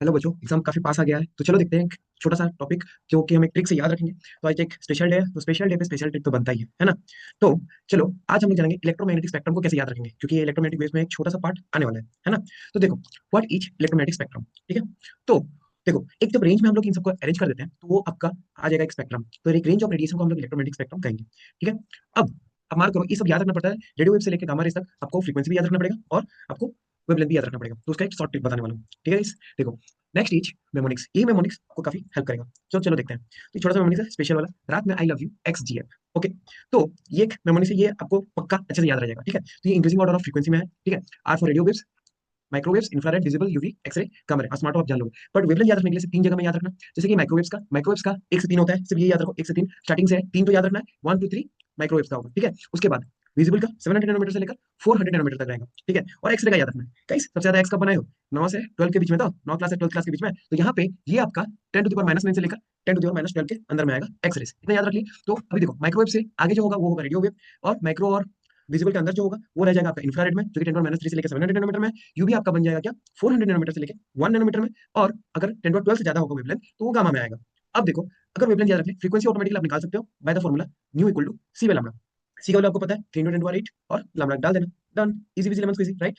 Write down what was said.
Hello बच्चों, exam काफी पास आ गया है तो चलो देखते हैं एक छोटा सा टॉपिक जो कि हम एक ट्रिक से याद रखेंगे। तो आज एक स्पेशल डे है तो स्पेशल डे पे स्पेशल ट्रिक तो बनता ही है ना। तो चलो आज हम लोग जानेंगे इलेक्ट्रोमैग्नेटिक स्पेक्ट्रम को कैसे याद रखेंगे, क्योंकि ये इलेक्ट्रोमैग्नेटिक वेव्स में एक छोटा सा पार्ट आने वाला है ना। तो देखो, व्हाट इज इलेक्ट्रोमैग्नेटिक स्पेक्ट्रम, ठीक है। तो देखो, एक जब रेंज में हम लोग इन सबको अरेंज कर देते हैं तो वो आपका आ जाएगा एक स्पेक्ट्रम। तो एक रेंज ऑफ रेडिएशन को हम लोग इलेक्ट्रोमैग्नेटिक स्पेक्ट्रम कहेंगे, ठीक है। अब मार्क करो, ये सब याद रखना पड़ता है। रेडियो वेव से लेकर गामा रेज तक आपको फ्रीक्वेंसी भी याद रखना पड़ेगा और आपको वेवलेंथ भी याद रखना पड़ेगा। तो उसका एक शॉर्ट ट्रिक बताने वाला हूँ, ठीक है। देखो, नेक्स्ट इज मेमोनिक्स। ये मेमोनिक्स आपको काफी हेल्प करेगा। चलो चलो देखते हैं। तो ये छोटा सा मेमोनिक्स है, स्पेशल वाला, रात में I love you ex G F. Okay, तो ये एक मेमोनिक्स है, ये आपको पक्का अच्छे से याद रह जाएगा, ठीक है। तो ये इंक्रीजिंग ऑर्डर ऑफ फ्रीक्वेंसी में है, ठीक है। R for radio waves, microwaves, infrared, visible, UV, X ray, कम है। स्मार्ट आप जान लोगे, बट वेवलेंथ याद रखने के लिए सिर्फ तीन जगह में याद रखना। जैसे कि माइक्रोवेव्स का एक से तीन होता है, सिर्फ ये याद रखो, एक से तीन स्टार्टिंग से है, तीन तो याद रखना है, वन टू थ्री माइक्रोवेव्स का होगा, ठीक है। उसके बाद विजिबल का 700 नैनोमीटर से लेकर 400 नैनोमीटर तक रहेगा, ठीक है। और एक्सरे का याद रखना है। गाइस, सबसे ज्यादा एक्स कब बनाए हो? 9 से 12 के बीच में, तो 9 क्लास से 12 क्लास के बीच में। तो यहाँ पे ये आपका 10 टू द पावर -9 से लेकर 10 टू द पावर -12 के अंदर में आएगा एक्सरे। इतना याद रख लिए। तो अभी देखो, माइक्रोवेव से आगे जो होगा वो होगा रेडियो वेव, और माइक्रो और विजिबल के अंदर जो होगा वो रह जाएगा आपका इंफ्रारेड में, जो कि 10 to the-3 से लेकर 700 नैनोमीटर में। यूवी आपका बन जाएगा क्या, 400 नैनोमीटर से लेकर 1 नैनोमीटर में। और अगर 10 to 12 से ज्यादा होगा वेवलेंथ तो वो गामा में आएगा। अब देखो, अगर वेवलेंथ याद रख ले, फ्रीक्वेंसी ऑटोमेटिकली आप निकाल सकते हो by the formula nu equal to C by lambda. C का वैल्यू आपको पता है 3 into 10 to the power 8, और लैम्डा डाल देना, done. Easy easy lemon squeezy, right.